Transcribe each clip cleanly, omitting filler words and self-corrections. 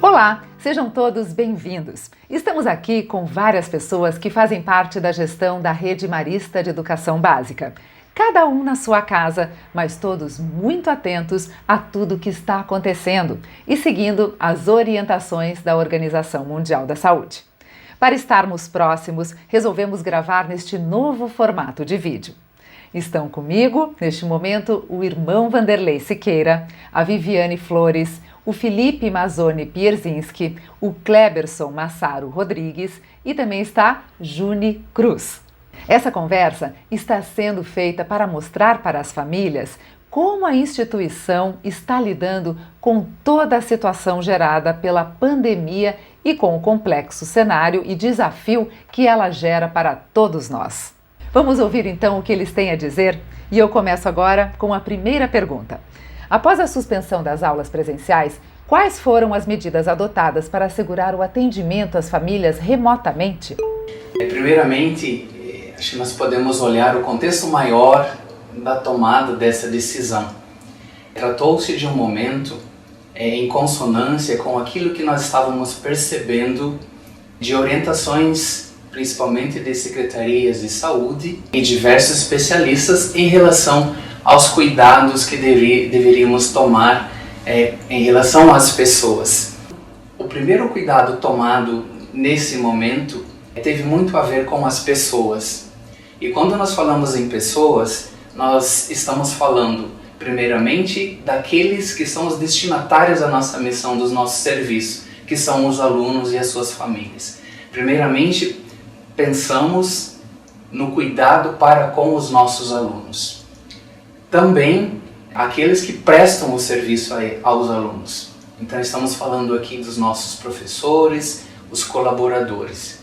Olá, sejam todos bem-vindos. Estamos aqui com várias pessoas que fazem parte da gestão da Rede Marista de Educação Básica. Cada um na sua casa, mas todos muito atentos a tudo que está acontecendo e seguindo as orientações da Organização Mundial da Saúde. Para estarmos próximos, resolvemos gravar neste novo formato de vídeo. Estão comigo, neste momento, o irmão Vanderlei Siqueira, a Viviane Flores, o Felipe Mazzoni Pierzinski, o Kleberson Massaro Rodrigues e também está Juni Cruz. Essa conversa está sendo feita para mostrar para as famílias como a instituição está lidando com toda a situação gerada pela pandemia e com o complexo cenário e desafio que ela gera para todos nós. Vamos ouvir então o que eles têm a dizer? E eu começo agora com a primeira pergunta. Após a suspensão das aulas presenciais, quais foram as medidas adotadas para assegurar o atendimento às famílias remotamente? Primeiramente, acho que nós podemos olhar o contexto maior da tomada dessa decisão. Tratou-se de um momento em consonância com aquilo que nós estávamos percebendo de orientações, principalmente de secretarias de saúde e diversos especialistas em relação aos cuidados que deveríamos tomar em relação às pessoas. O primeiro cuidado tomado nesse momento teve muito a ver com as pessoas. E quando nós falamos em pessoas, nós estamos falando primeiramente daqueles que são os destinatários da nossa missão, dos nossos serviços, que são os alunos e as suas famílias. Primeiramente, pensamos no cuidado para com os nossos alunos. Também aqueles que prestam o serviço aos alunos. Então estamos falando aqui dos nossos professores, os colaboradores.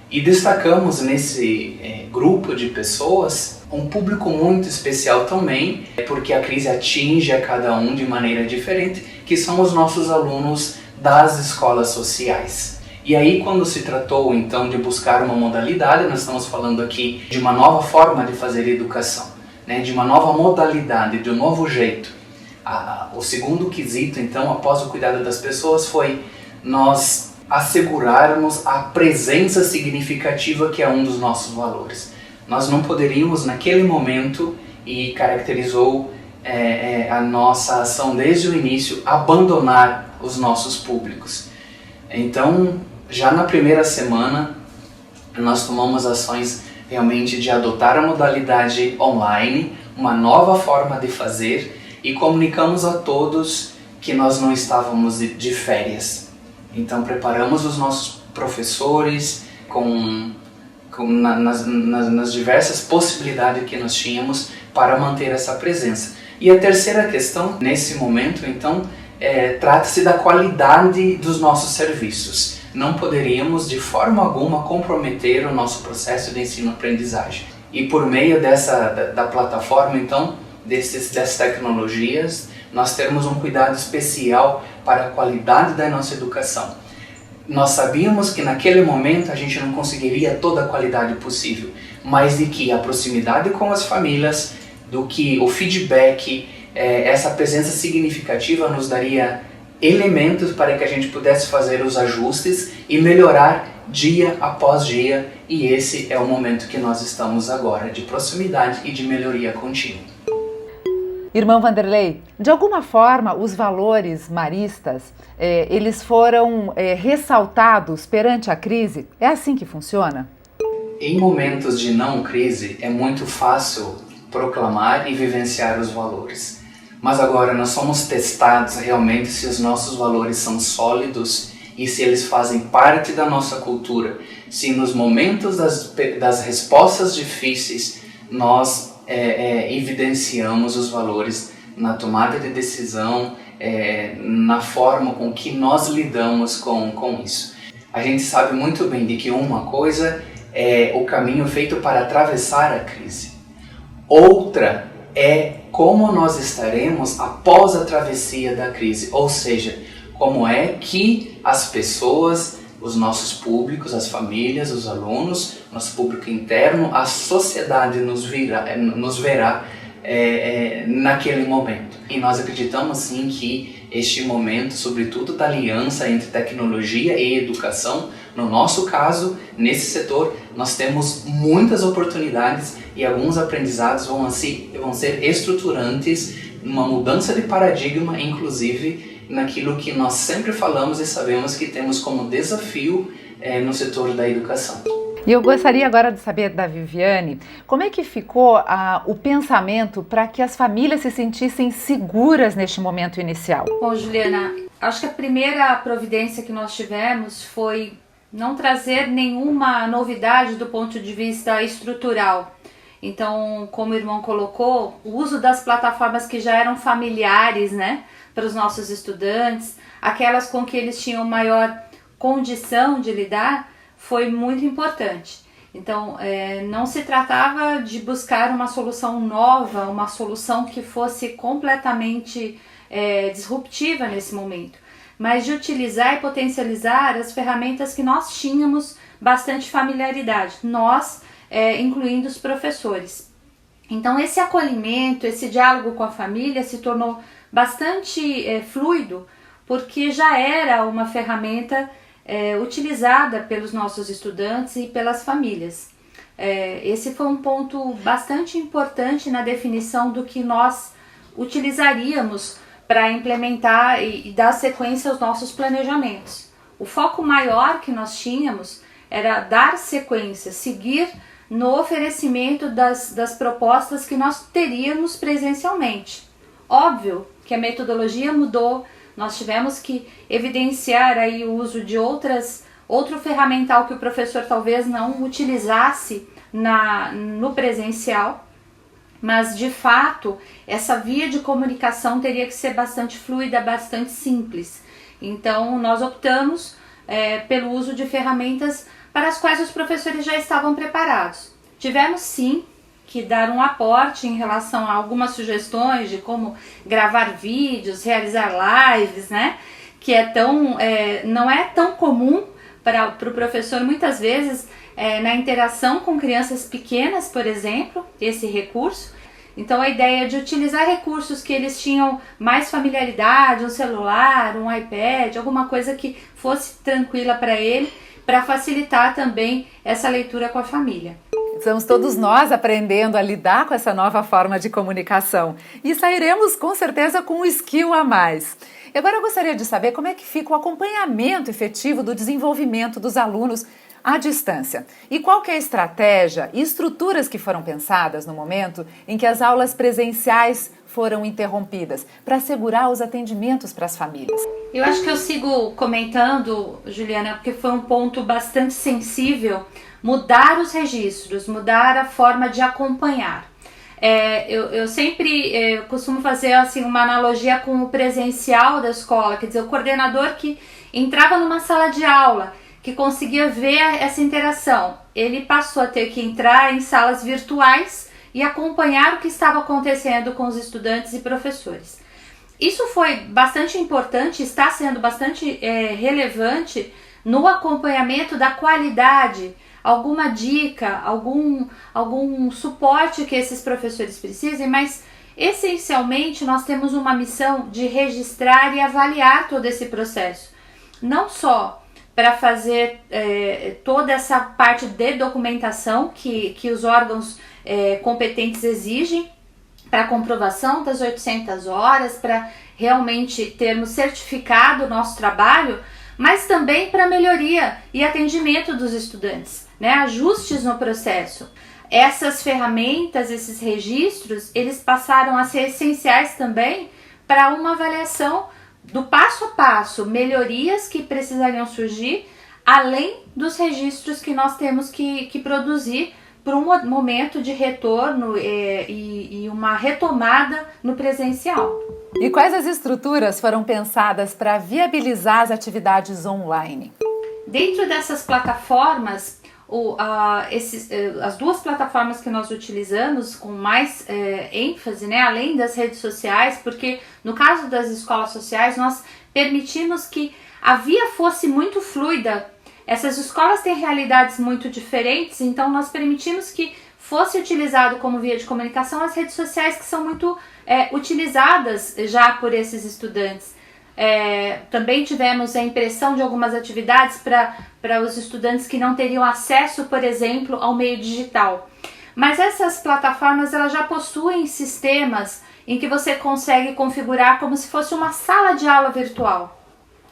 E destacamos nesse grupo de pessoas um público muito especial também, porque a crise atinge a cada um de maneira diferente, que são os nossos alunos das escolas sociais. E aí, quando se tratou então de buscar uma modalidade, nós estamos falando aqui de uma nova forma de fazer educação, de uma nova modalidade, de um novo jeito. O segundo quesito, então, após o cuidado das pessoas, foi nós assegurarmos a presença significativa que é um dos nossos valores. Nós não poderíamos, naquele momento, e caracterizou a nossa ação desde o início, abandonar os nossos públicos. Então, já na primeira semana, nós tomamos ações realmente de adotar a modalidade online, uma nova forma de fazer, e comunicamos a todos que nós não estávamos de férias. Então preparamos os nossos professores nas diversas possibilidades que nós tínhamos para manter essa presença. E a terceira questão, nesse momento, então, trata-se da qualidade dos nossos serviços. Não poderíamos de forma alguma comprometer o nosso processo de ensino-aprendizagem. E por meio da plataforma, então, dessas tecnologias, nós temos um cuidado especial para a qualidade da nossa educação. Nós sabíamos que naquele momento a gente não conseguiria toda a qualidade possível, mas de que a proximidade com as famílias, do que o feedback, essa presença significativa nos daria elementos para que a gente pudesse fazer os ajustes e melhorar dia após dia, e esse é o momento que nós estamos agora, de proximidade e de melhoria contínua. Irmão Vanderlei, de alguma forma os valores maristas, eles foram ressaltados perante a crise? É assim que funciona? Em momentos de não crise é muito fácil proclamar e vivenciar os valores. Mas agora nós somos testados realmente se os nossos valores são sólidos e se eles fazem parte da nossa cultura. Se nos momentos das respostas difíceis nós evidenciamos os valores na tomada de decisão, na forma com que nós lidamos com isso. A gente sabe muito bem de que uma coisa é o caminho feito para atravessar a crise. Outra é como nós estaremos após a travessia da crise, ou seja, como é que as pessoas, os nossos públicos, as famílias, os alunos, nosso público interno, a sociedade nos verá naquele momento. E nós acreditamos sim que este momento, sobretudo da aliança entre tecnologia e educação, no nosso caso, nesse setor, nós temos muitas oportunidades e alguns aprendizados vão ser estruturantes, uma mudança de paradigma, inclusive naquilo que nós sempre falamos e sabemos que temos como desafio no setor da educação. E eu gostaria agora de saber da Viviane, como é que ficou o pensamento para que as famílias se sentissem seguras neste momento inicial? Bom, Juliana, acho que a primeira providência que nós tivemos foi não trazer nenhuma novidade do ponto de vista estrutural. Então, como o irmão colocou, o uso das plataformas que já eram familiares, né, para os nossos estudantes, aquelas com que eles tinham maior condição de lidar, foi muito importante. Então, não se tratava de buscar uma solução nova, uma solução que fosse completamente disruptiva nesse momento, mas de utilizar e potencializar as ferramentas que nós tínhamos bastante familiaridade, nós, incluindo os professores. Então, esse acolhimento, esse diálogo com a família se tornou bastante fluido, porque já era uma ferramenta utilizada pelos nossos estudantes e pelas famílias. Esse foi um ponto bastante importante na definição do que nós utilizaríamos para implementar e dar sequência aos nossos planejamentos. O foco maior que nós tínhamos era dar sequência, seguir no oferecimento das propostas que nós teríamos presencialmente. Óbvio que a metodologia mudou, nós tivemos que evidenciar aí o uso de outro ferramental que o professor talvez não utilizasse no presencial, mas de fato essa via de comunicação teria que ser bastante fluida, bastante simples. Então nós optamos pelo uso de ferramentas para as quais os professores já estavam preparados. Tivemos sim que dar um aporte em relação a algumas sugestões de como gravar vídeos, realizar lives, né? Que não é tão comum para o professor muitas vezes na interação com crianças pequenas, por exemplo, esse recurso. Então a ideia de utilizar recursos que eles tinham mais familiaridade, um celular, um iPad, alguma coisa que fosse tranquila para ele, para facilitar também essa leitura com a família. Estamos todos nós aprendendo a lidar com essa nova forma de comunicação e sairemos com certeza com um skill a mais. E agora eu gostaria de saber como é que fica o acompanhamento efetivo do desenvolvimento dos alunos à distância. E qual que é a estratégia e estruturas que foram pensadas no momento em que as aulas presenciais foram interrompidas para assegurar os atendimentos para as famílias? Eu acho que eu sigo comentando, Juliana, porque foi um ponto bastante sensível, mudar os registros, mudar a forma de acompanhar. Eu sempre costumo fazer assim, uma analogia com o presencial da escola, quer dizer, o coordenador que entrava numa sala de aula, que conseguia ver essa interação, ele passou a ter que entrar em salas virtuais e acompanhar o que estava acontecendo com os estudantes e professores. Isso foi bastante importante, está sendo bastante relevante no acompanhamento da qualidade, alguma dica, algum suporte que esses professores precisem, mas essencialmente nós temos uma missão de registrar e avaliar todo esse processo. Não só para fazer toda essa parte de documentação que os órgãos competentes exigem, para comprovação das 800 horas, para realmente termos certificado o nosso trabalho, mas também para melhoria e atendimento dos estudantes, né? Ajustes no processo. Essas ferramentas, esses registros, eles passaram a ser essenciais também para uma avaliação do passo a passo, melhorias que precisariam surgir, além dos registros que nós temos que produzir para um momento de retorno e uma retomada no presencial. E quais as estruturas foram pensadas para viabilizar as atividades online? Dentro dessas plataformas, as duas plataformas que nós utilizamos com mais ênfase, né, além das redes sociais, porque no caso das escolas sociais nós permitimos que a via fosse muito fluida. Essas escolas têm realidades muito diferentes, então nós permitimos que fosse utilizado como via de comunicação as redes sociais, que são muito utilizadas já por esses estudantes. Também tivemos a impressão de algumas atividades para os estudantes que não teriam acesso, por exemplo, ao meio digital. Mas essas plataformas elas já possuem sistemas em que você consegue configurar como se fosse uma sala de aula virtual,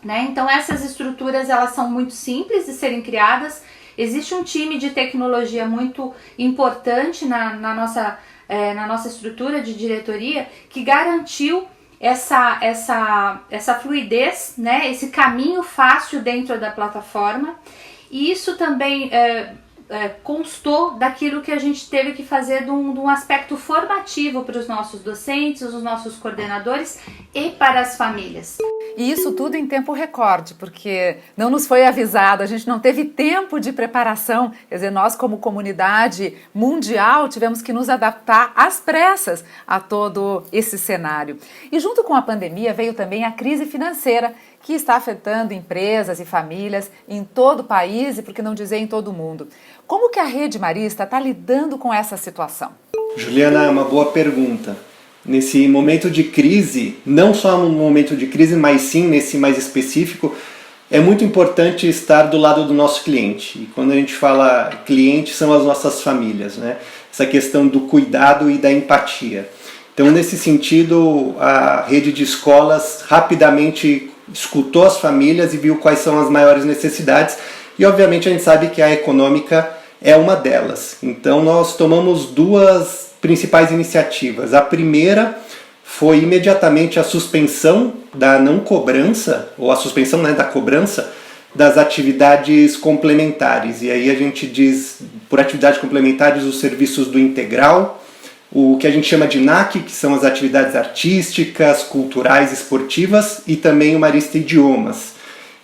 né? Então essas estruturas elas são muito simples de serem criadas. Existe um time de tecnologia muito importante na nossa estrutura de diretoria que garantiu essa fluidez, né? Esse caminho fácil dentro da plataforma. E isso também constou daquilo que a gente teve que fazer de um aspecto formativo para os nossos docentes, os nossos coordenadores e para as famílias. E isso tudo em tempo recorde, porque não nos foi avisado, a gente não teve tempo de preparação. Quer dizer, nós como comunidade mundial tivemos que nos adaptar às pressas a todo esse cenário. E junto com a pandemia veio também a crise financeira, que está afetando empresas e famílias em todo o país e, por que não dizer, em todo o mundo. Como que a Rede Marista está lidando com essa situação? Juliana, é uma boa pergunta. Nesse momento de crise, não só no momento de crise, mas sim nesse mais específico, é muito importante estar do lado do nosso cliente. E quando a gente fala cliente, são as nossas famílias, né? Essa questão do cuidado e da empatia. Então, nesse sentido, a rede de escolas rapidamente escutou as famílias e viu quais são as maiores necessidades. E, obviamente, a gente sabe que a econômica é uma delas. Então, nós tomamos duas principais iniciativas. A primeira foi imediatamente a suspensão da não cobrança, ou a suspensão, né, da cobrança das atividades complementares. E aí a gente diz, por atividades complementares, os serviços do integral, o que a gente chama de NAC, que são as atividades artísticas, culturais, esportivas, e também o Marista Idiomas.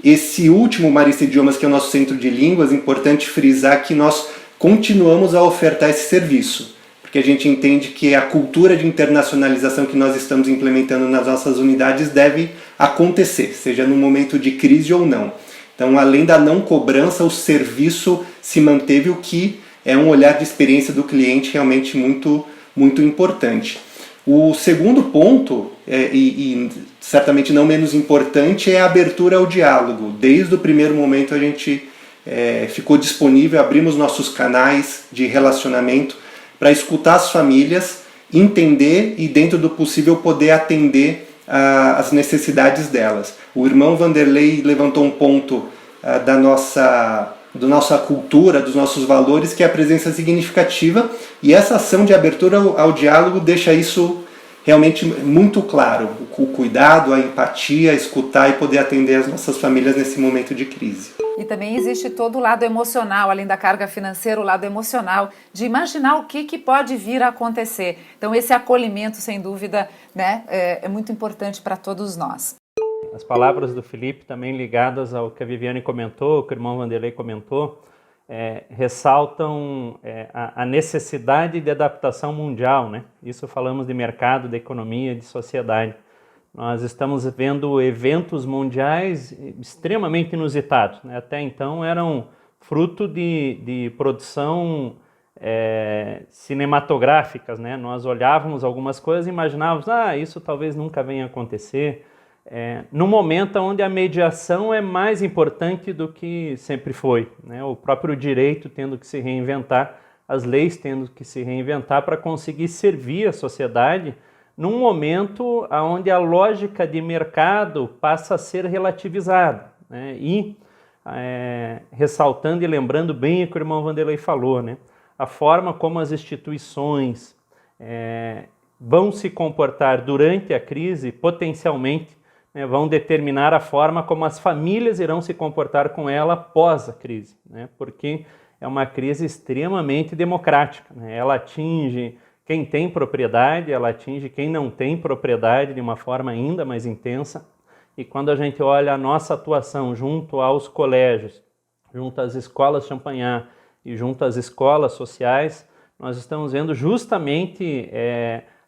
Esse último, Marista Idiomas, que é o nosso centro de línguas, é importante frisar que nós continuamos a ofertar esse serviço, porque a gente entende que a cultura de internacionalização que nós estamos implementando nas nossas unidades deve acontecer, seja no momento de crise ou não. Então, além da não cobrança, o serviço se manteve, o que é um olhar de experiência do cliente realmente muito importante. O segundo ponto, e certamente não menos importante, é a abertura ao diálogo. Desde o primeiro momento a gente ficou disponível, abrimos nossos canais de relacionamento para escutar as famílias, entender e, dentro do possível, poder atender as necessidades delas. O irmão Vanderlei levantou um ponto da nossa cultura, dos nossos valores, que é a presença significativa, e essa ação de abertura ao diálogo deixa isso realmente muito claro, o cuidado, a empatia, escutar e poder atender as nossas famílias nesse momento de crise. E também existe todo o lado emocional, além da carga financeira, o lado emocional, de imaginar o que pode vir a acontecer. Então esse acolhimento, sem dúvida, né, é muito importante para todos nós. As palavras do Felipe, também ligadas ao que a Viviane comentou, que o irmão Vanderlei comentou, ressaltam a necessidade de adaptação mundial, né? Isso falamos de mercado, de economia, de sociedade. Nós estamos vendo eventos mundiais extremamente inusitados, né? Até então eram fruto de produção cinematográficas, né? Nós olhávamos algumas coisas e imaginávamos, isso talvez nunca venha a acontecer. No momento onde a mediação é mais importante do que sempre foi, né? O próprio direito tendo que se reinventar, as leis tendo que se reinventar para conseguir servir a sociedade num momento onde a lógica de mercado passa a ser relativizada, né? E ressaltando e lembrando bem o que o irmão Vanderlei falou, né? A forma como as instituições vão se comportar durante a crise, potencialmente, vão determinar a forma como as famílias irão se comportar com ela após a crise, né? Porque é uma crise extremamente democrática, né? Ela atinge quem tem propriedade, ela atinge quem não tem propriedade de uma forma ainda mais intensa. E quando a gente olha a nossa atuação junto aos colégios, junto às escolas Champagnat e junto às escolas sociais, nós estamos vendo justamente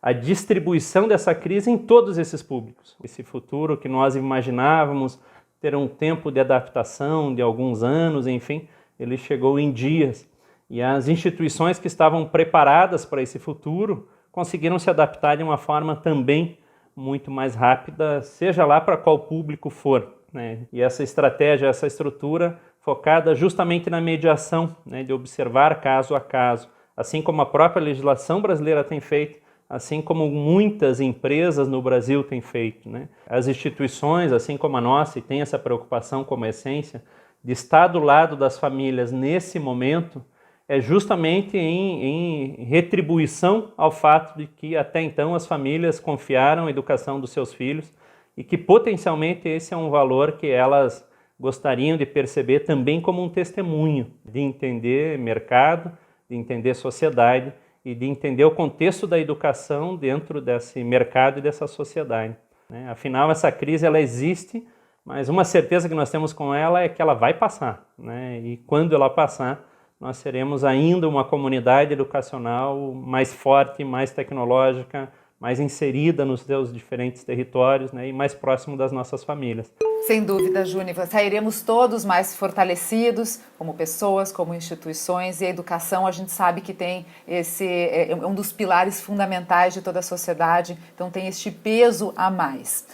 a distribuição dessa crise em todos esses públicos. Esse futuro que nós imaginávamos ter um tempo de adaptação de alguns anos, enfim, ele chegou em dias. E as instituições que estavam preparadas para esse futuro conseguiram se adaptar de uma forma também muito mais rápida, seja lá para qual público for, né? E essa estratégia, essa estrutura focada justamente na mediação, né, de observar caso a caso, assim como a própria legislação brasileira tem feito, assim como muitas empresas no Brasil têm feito, né? As instituições, assim como a nossa, e tem essa preocupação como essência, de estar do lado das famílias nesse momento, é justamente em retribuição ao fato de que até então as famílias confiaram a educação dos seus filhos e que potencialmente esse é um valor que elas gostariam de perceber também como um testemunho, de entender mercado, de entender sociedade e de entender o contexto da educação dentro desse mercado e dessa sociedade, né? Afinal, essa crise ela existe, mas uma certeza que nós temos com ela é que ela vai passar, né? E quando ela passar, nós seremos ainda uma comunidade educacional mais forte, mais tecnológica, mais inserida nos seus diferentes territórios, né? E mais próximo das nossas famílias. Sem dúvida, Júnior, sairemos todos mais fortalecidos como pessoas, como instituições, e a educação a gente sabe que tem é um dos pilares fundamentais de toda a sociedade, então tem este peso a mais.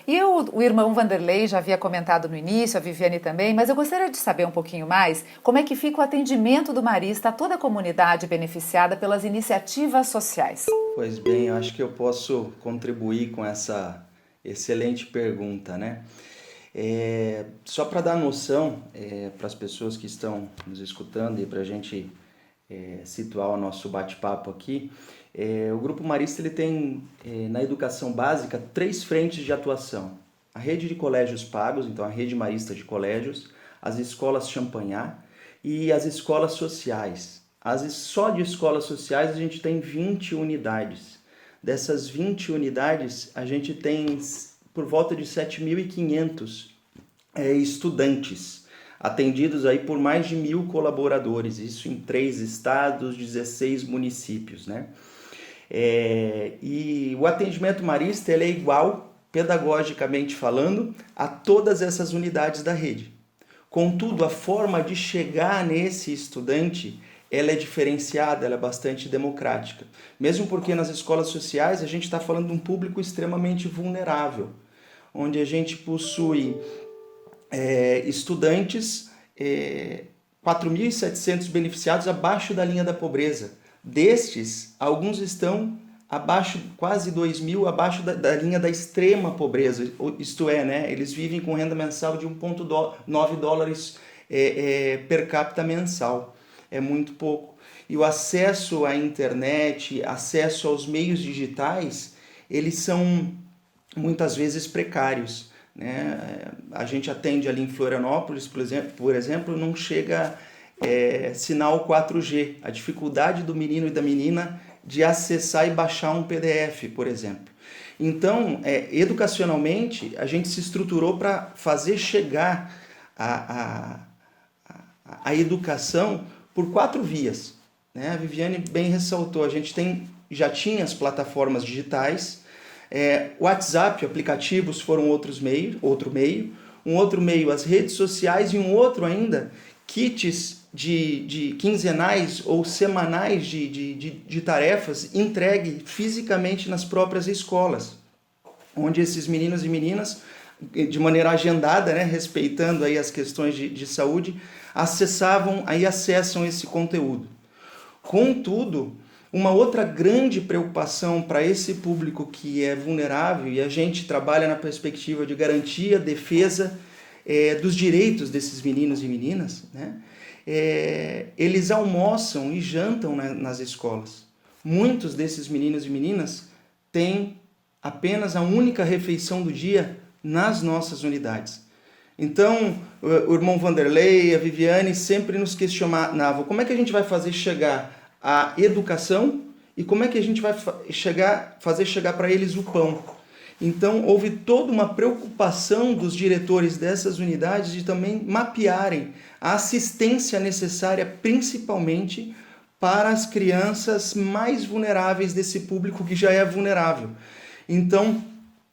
E o irmão Vanderlei já havia comentado no início, a Viviane também, mas eu gostaria de saber um pouquinho mais como é que fica o atendimento do Marista a toda a comunidade beneficiada pelas iniciativas sociais. Pois bem, eu acho que eu posso contribuir com essa excelente pergunta, né? Só para dar noção para as pessoas que estão nos escutando e para a gente situar o nosso bate-papo aqui, o Grupo Marista ele tem na educação básica 3 frentes de atuação. A rede de colégios pagos, então a rede Marista de colégios, as escolas Champagnat e as escolas sociais. Só de escolas sociais a gente tem 20 unidades. Dessas 20 unidades a gente tem por volta de 7.500 estudantes, atendidos aí por mais de 1.000 colaboradores, isso em 3 estados, 16 municípios, né? E o atendimento marista ele é igual, pedagogicamente falando, a todas essas unidades da rede. Contudo, a forma de chegar nesse estudante ela é diferenciada, ela é bastante democrática. Mesmo porque nas escolas sociais a gente está falando de um público extremamente vulnerável, onde a gente possui estudantes, 4.700 beneficiados abaixo da linha da pobreza. Destes, alguns estão abaixo, quase 2.000, abaixo da linha da extrema pobreza, isto é, né, eles vivem com renda mensal de 1,9 dólares per capita mensal. É muito pouco. E o acesso à internet, acesso aos meios digitais, eles são muitas vezes precários, né? A gente atende ali em Florianópolis, por exemplo, não chega sinal 4G. A dificuldade do menino e da menina de acessar e baixar um PDF, por exemplo. Então, educacionalmente, a gente se estruturou para fazer chegar a educação por 4 vias, né? A Viviane bem ressaltou, a gente já tinha as plataformas digitais, WhatsApp, aplicativos foram outro meio, um outro meio as redes sociais e um outro ainda, kits de quinzenais ou semanais de tarefas entregue fisicamente nas próprias escolas, onde esses meninos e meninas, de maneira agendada, né, respeitando aí as questões de saúde, acessam esse conteúdo. Contudo, uma outra grande preocupação para esse público que é vulnerável, e a gente trabalha na perspectiva de garantia, defesa dos direitos desses meninos e meninas, né? Eles almoçam e jantam nas escolas. Muitos desses meninos e meninas têm apenas a única refeição do dia nas nossas unidades. Então, o irmão Vanderlei, a Viviane sempre nos questionavam como é que a gente vai fazer chegar a educação e como é que a gente vai fazer chegar para eles o pão. Então, houve toda uma preocupação dos diretores dessas unidades de também mapearem a assistência necessária, principalmente para as crianças mais vulneráveis desse público que já é vulnerável. Então,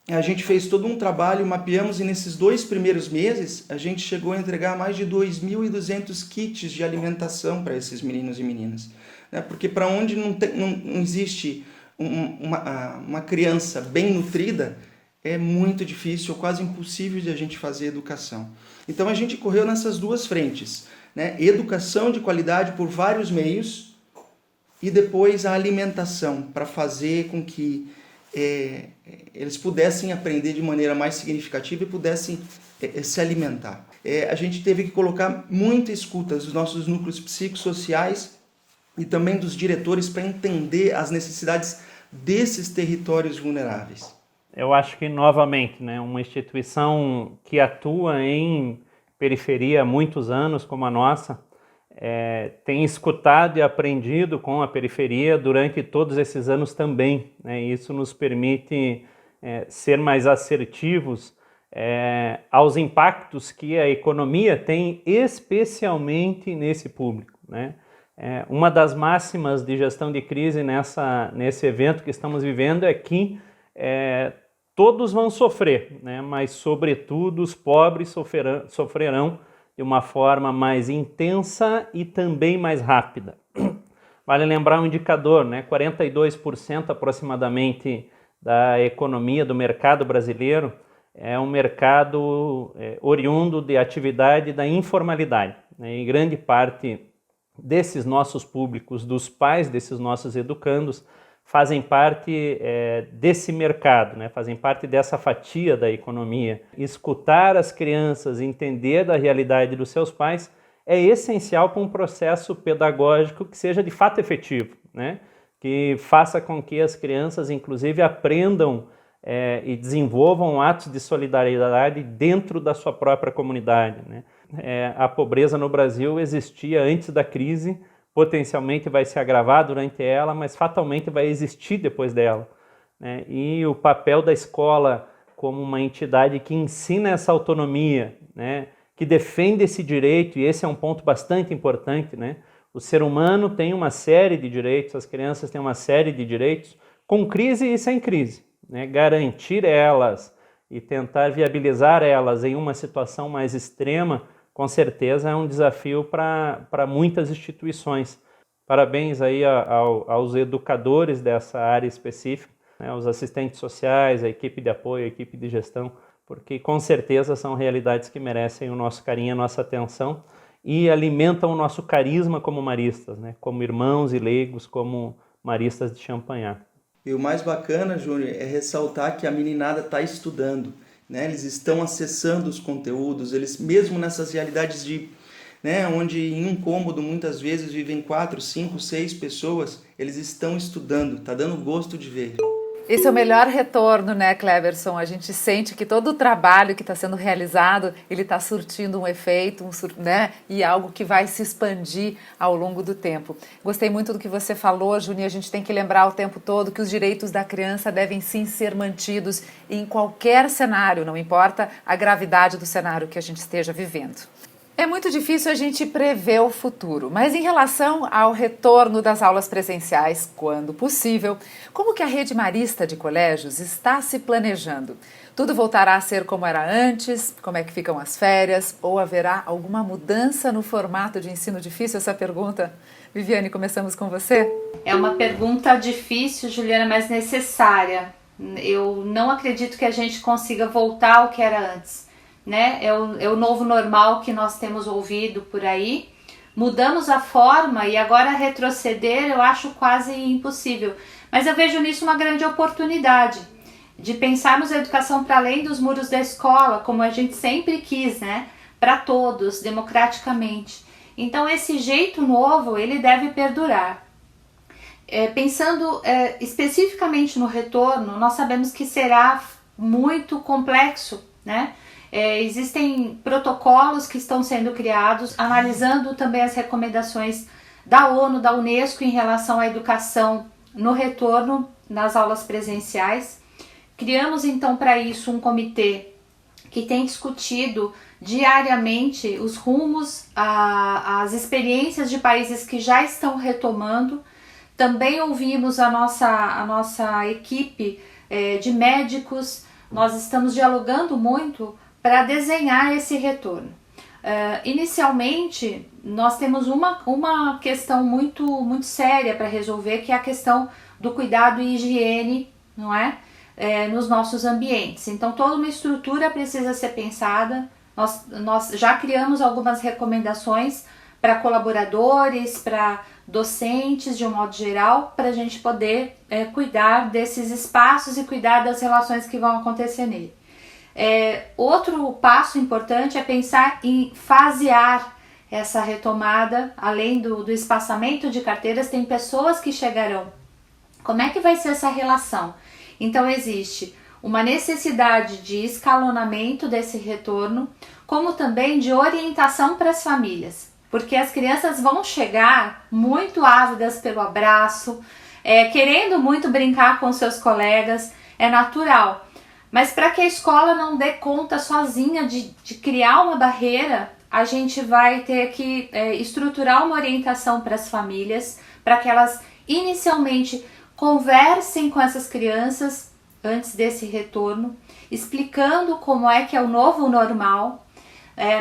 a gente fez todo um trabalho, mapeamos, e nesses 2 primeiros meses a gente chegou a entregar mais de 2.200 kits de alimentação para esses meninos e meninas. Né? Porque para onde não existe uma criança bem nutrida, é muito difícil, quase impossível de a gente fazer educação. Então a gente correu nessas 2 frentes, né? Educação de qualidade por vários meios e depois a alimentação, para fazer com que eles pudessem aprender de maneira mais significativa e pudessem se alimentar. A gente teve que colocar muita escuta dos nossos núcleos psicossociais e também dos diretores para entender as necessidades desses territórios vulneráveis. Eu acho que, novamente, né, uma instituição que atua em periferia há muitos anos, como a nossa, tem escutado e aprendido com a periferia durante todos esses anos também. Né? Isso nos permite ser mais assertivos aos impactos que a economia tem, especialmente nesse público. Né? Uma das máximas de gestão de crise nesse evento que estamos vivendo é que todos vão sofrer, né? Mas, sobretudo, os pobres sofrerão de uma forma mais intensa e também mais rápida. Vale lembrar um indicador, né? 42% aproximadamente da economia, do mercado brasileiro, é um mercado oriundo de atividade da informalidade. Né? E grande parte desses nossos públicos, dos pais desses nossos educandos, fazem parte desse mercado, né? Fazem parte dessa fatia da economia. Escutar as crianças, entender da realidade dos seus pais é essencial para um processo pedagógico que seja de fato efetivo, né? Que faça com que as crianças, inclusive, aprendam e desenvolvam atos de solidariedade dentro da sua própria comunidade. Né? A pobreza no Brasil existia antes da crise, potencialmente vai se agravar durante ela, mas fatalmente vai existir depois dela. Né? E o papel da escola como uma entidade que ensina essa autonomia, né? Que defende esse direito, e esse é um ponto bastante importante, né? O ser humano tem uma série de direitos, as crianças têm uma série de direitos, com crise e sem crise. Né? Garantir elas e tentar viabilizar elas em uma situação mais extrema, com certeza é um desafio para muitas instituições. Parabéns aí aos educadores dessa área específica, né, os assistentes sociais, a equipe de apoio, a equipe de gestão, porque com certeza são realidades que merecem o nosso carinho, a nossa atenção e alimentam o nosso carisma como maristas, né, como irmãos e leigos, como maristas de Champagnat. E o mais bacana, Júnior, é ressaltar que a meninada está estudando. Né? Eles estão acessando os conteúdos, eles mesmo nessas realidades onde em um cômodo muitas vezes vivem 4, 5, 6 pessoas, eles estão estudando, está dando gosto de ver. Esse é o melhor retorno, né, Cleverson? A gente sente que todo o trabalho que está sendo realizado, ele está surtindo um efeito, né? E algo que vai se expandir ao longo do tempo. Gostei muito do que você falou, Juninho. A gente tem que lembrar o tempo todo que os direitos da criança devem sim ser mantidos em qualquer cenário, não importa a gravidade do cenário que a gente esteja vivendo. É muito difícil a gente prever o futuro, mas em relação ao retorno das aulas presenciais, quando possível, como que a Rede Marista de Colégios está se planejando? Tudo voltará a ser como era antes? Como é que ficam as férias? Ou haverá alguma mudança no formato de ensino? Difícil essa pergunta. Viviane, começamos com você? É uma pergunta difícil, Juliana, mas necessária. Eu não acredito que a gente consiga voltar ao que era antes. Né? É o novo normal que nós temos ouvido por aí. Mudamos a forma e agora retroceder eu acho quase impossível. Mas eu vejo nisso uma grande oportunidade de pensarmos a educação para além dos muros da escola, como a gente sempre quis, né? Para todos, democraticamente. Então esse jeito novo, ele deve perdurar. Pensando especificamente no retorno, nós sabemos que será muito complexo, né? Existem protocolos que estão sendo criados, analisando também as recomendações da ONU, da Unesco em relação à educação no retorno nas aulas presenciais. Criamos então para isso um comitê que tem discutido diariamente os rumos, as experiências de países que já estão retomando. Também ouvimos a nossa equipe de médicos, nós estamos dialogando muito para desenhar esse retorno. Inicialmente, nós temos uma questão muito séria para resolver, que é a questão do cuidado e higiene, não é? Nos nossos ambientes. Então, toda uma estrutura precisa ser pensada. Nós já criamos algumas recomendações para colaboradores, para docentes, de um modo geral, para a gente poder cuidar desses espaços e cuidar das relações que vão acontecer nele. Outro passo importante é pensar em fasear essa retomada. Além do espaçamento de carteiras, tem pessoas que chegarão. Como é que vai ser essa relação? Então, existe uma necessidade de escalonamento desse retorno, como também de orientação para as famílias, porque as crianças vão chegar muito ávidas pelo abraço, querendo muito brincar com seus colegas, é natural. Mas para que a escola não dê conta sozinha de criar uma barreira, a gente vai ter que estruturar uma orientação para as famílias, para que elas inicialmente conversem com essas crianças antes desse retorno, explicando como é que é o novo normal.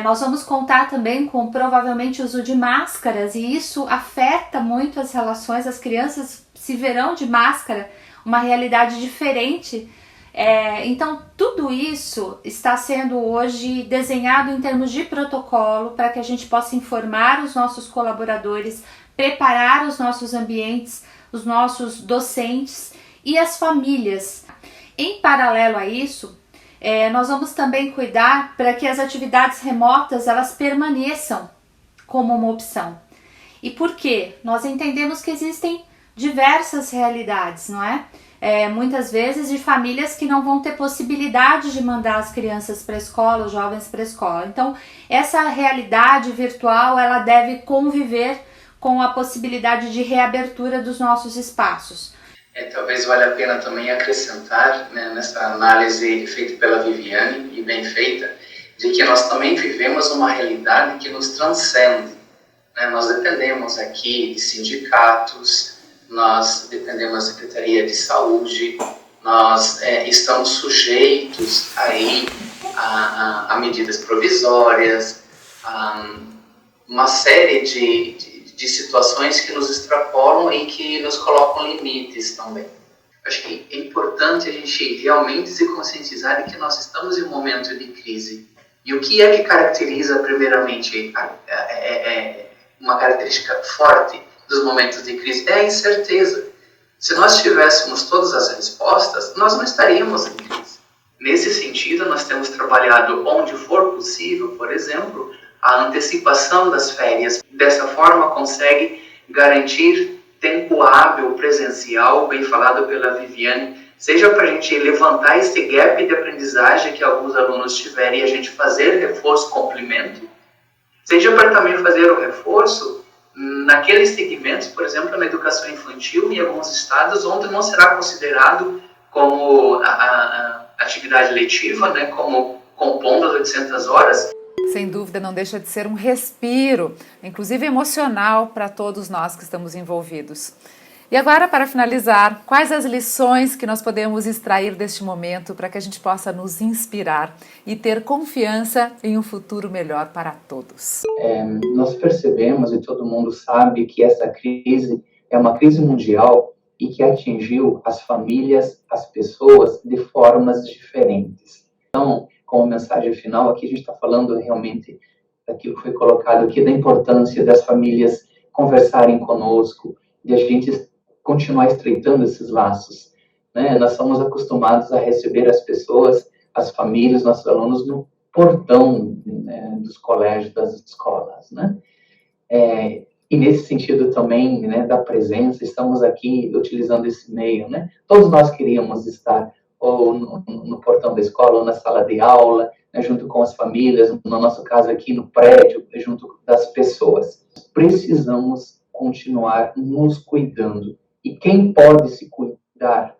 Nós vamos contar também com provavelmente o uso de máscaras, e isso afeta muito as relações. As crianças se verão de máscara, uma realidade diferente. Então, tudo isso está sendo hoje desenhado em termos de protocolo para que a gente possa informar os nossos colaboradores, preparar os nossos ambientes, os nossos docentes e as famílias. Em paralelo a isso, nós vamos também cuidar para que as atividades remotas elas permaneçam como uma opção. E por quê? Nós entendemos que existem diversas realidades, não é? Muitas vezes de famílias que não vão ter possibilidade de mandar as crianças para a escola, os jovens para a escola. Então, essa realidade virtual ela deve conviver com a possibilidade de reabertura dos nossos espaços. Talvez valha a pena também acrescentar, né, nessa análise feita pela Viviane, e bem feita, de que nós também vivemos uma realidade que nos transcende. Né? Nós dependemos aqui de sindicatos, nós dependemos da Secretaria de Saúde, nós estamos sujeitos aí a medidas provisórias, a uma série de situações que nos extrapolam e que nos colocam limites também. Acho que é importante a gente realmente se conscientizar de que nós estamos em um momento de crise. E o que é que caracteriza, primeiramente, uma característica forte dos momentos de crise? É a incerteza. Se nós tivéssemos todas as respostas, nós não estaríamos em crise. Nesse sentido, nós temos trabalhado onde for possível, por exemplo, a antecipação das férias. Dessa forma, consegue garantir tempo hábil presencial, bem falado pela Viviane, seja para a gente levantar esse gap de aprendizagem que alguns alunos tiverem e a gente fazer reforço, complemento, seja para também fazer o reforço naqueles segmentos, por exemplo, na educação infantil, em alguns estados, onde não será considerado como a atividade letiva, né, como compondo as 800 horas. Sem dúvida, não deixa de ser um respiro, inclusive emocional, para todos nós que estamos envolvidos. E agora, para finalizar, quais as lições que nós podemos extrair deste momento para que a gente possa nos inspirar e ter confiança em um futuro melhor para todos? Nós percebemos, e todo mundo sabe, que essa crise é uma crise mundial e que atingiu as famílias, as pessoas, de formas diferentes. Então, como mensagem final, aqui a gente está falando realmente daquilo que foi colocado aqui, da importância das famílias conversarem conosco, de a gente continuar estreitando esses laços. Né? Nós somos acostumados a receber as pessoas, as famílias, nossos alunos no portão, né, dos colégios, das escolas. Né? E nesse sentido também, né, da presença, estamos aqui utilizando esse meio. Né? Todos nós queríamos estar ou no portão da escola, ou na sala de aula, né, junto com as famílias, no nosso caso aqui no prédio, junto das pessoas. Precisamos continuar nos cuidando. E quem pode se cuidar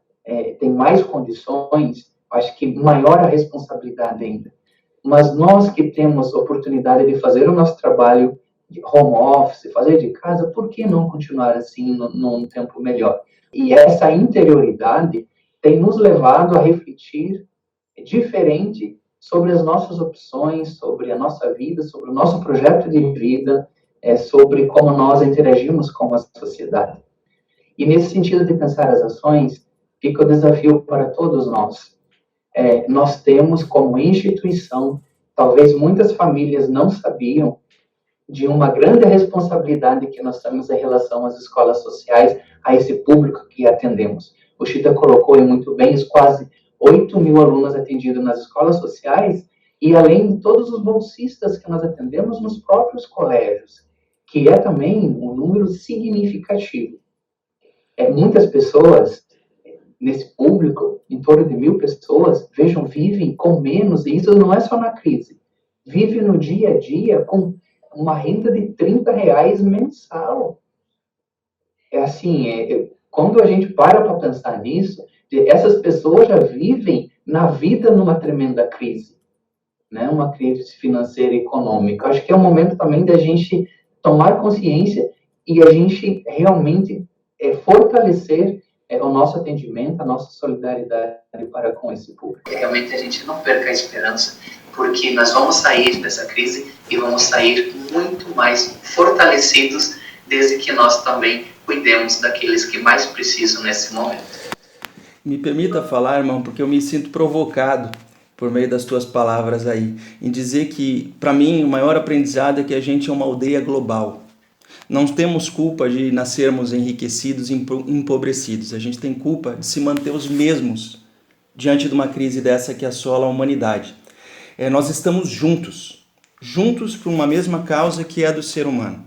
tem mais condições, acho que maior a responsabilidade ainda. Mas nós que temos oportunidade de fazer o nosso trabalho de home office, fazer de casa, por que não continuar assim num tempo melhor? E essa interioridade tem nos levado a refletir diferente sobre as nossas opções, sobre a nossa vida, sobre o nosso projeto de vida, sobre como nós interagimos com a sociedade. E nesse sentido de pensar as ações, fica o desafio para todos nós. Nós temos como instituição, talvez muitas famílias não sabiam, de uma grande responsabilidade que nós temos em relação às escolas sociais, a esse público que atendemos. O Chita colocou muito bem os quase 8.000 alunos atendidos nas escolas sociais, e além de todos os bolsistas que nós atendemos nos próprios colégios, que é também um número significativo. Muitas pessoas, nesse público, em torno de 1.000 pessoas, vivem com menos, e isso não é só na crise, vive no dia a dia com uma renda de R$30 mensal. Quando a gente para pensar nisso, essas pessoas já vivem na vida numa tremenda crise, né? Uma crise financeira e econômica. Acho que é o momento também da gente tomar consciência e a gente realmente fortalecer o nosso atendimento, a nossa solidariedade para com esse público. Realmente a gente não perca a esperança, porque nós vamos sair dessa crise e vamos sair muito mais fortalecidos, desde que nós também cuidemos daqueles que mais precisam nesse momento. Me permita falar, irmão, porque eu me sinto provocado por meio das tuas palavras aí, em dizer que, para mim, o maior aprendizado é que a gente é uma aldeia global. Não temos culpa de nascermos enriquecidos e empobrecidos. A gente tem culpa de se manter os mesmos diante de uma crise dessa que assola a humanidade. Nós estamos juntos por uma mesma causa que é a do ser humano.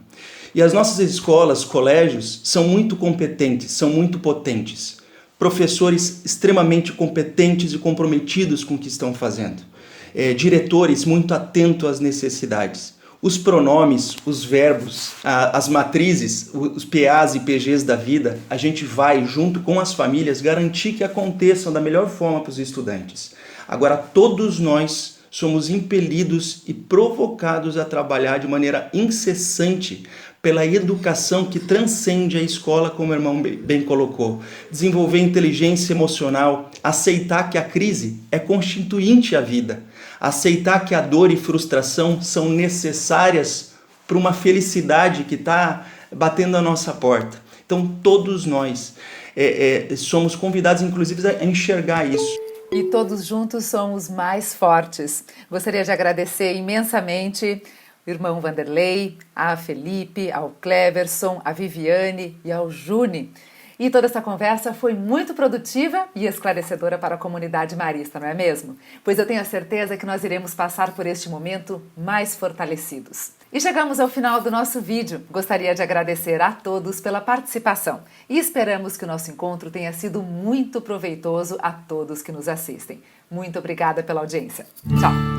E as nossas escolas, colégios, são muito competentes, são muito potentes. Professores extremamente competentes e comprometidos com o que estão fazendo. Diretores muito atentos às necessidades. Os pronomes, os verbos, as matrizes, os PAs e PGs da vida, a gente vai, junto com as famílias, garantir que aconteçam da melhor forma para os estudantes. Agora, todos nós somos impelidos e provocados a trabalhar de maneira incessante pela educação que transcende a escola, como o irmão bem colocou. Desenvolver inteligência emocional, aceitar que a crise é constituinte à vida, aceitar que a dor e frustração são necessárias para uma felicidade que está batendo a nossa porta. Então, todos nós somos convidados, inclusive, a enxergar isso. E todos juntos somos mais fortes. Gostaria de agradecer imensamente o irmão Vanderlei, a Felipe, ao Cleverson, a Viviane e ao Juni. E toda essa conversa foi muito produtiva e esclarecedora para a comunidade marista, não é mesmo? Pois eu tenho a certeza que nós iremos passar por este momento mais fortalecidos. E chegamos ao final do nosso vídeo. Gostaria de agradecer a todos pela participação e esperamos que o nosso encontro tenha sido muito proveitoso a todos que nos assistem. Muito obrigada pela audiência. Tchau!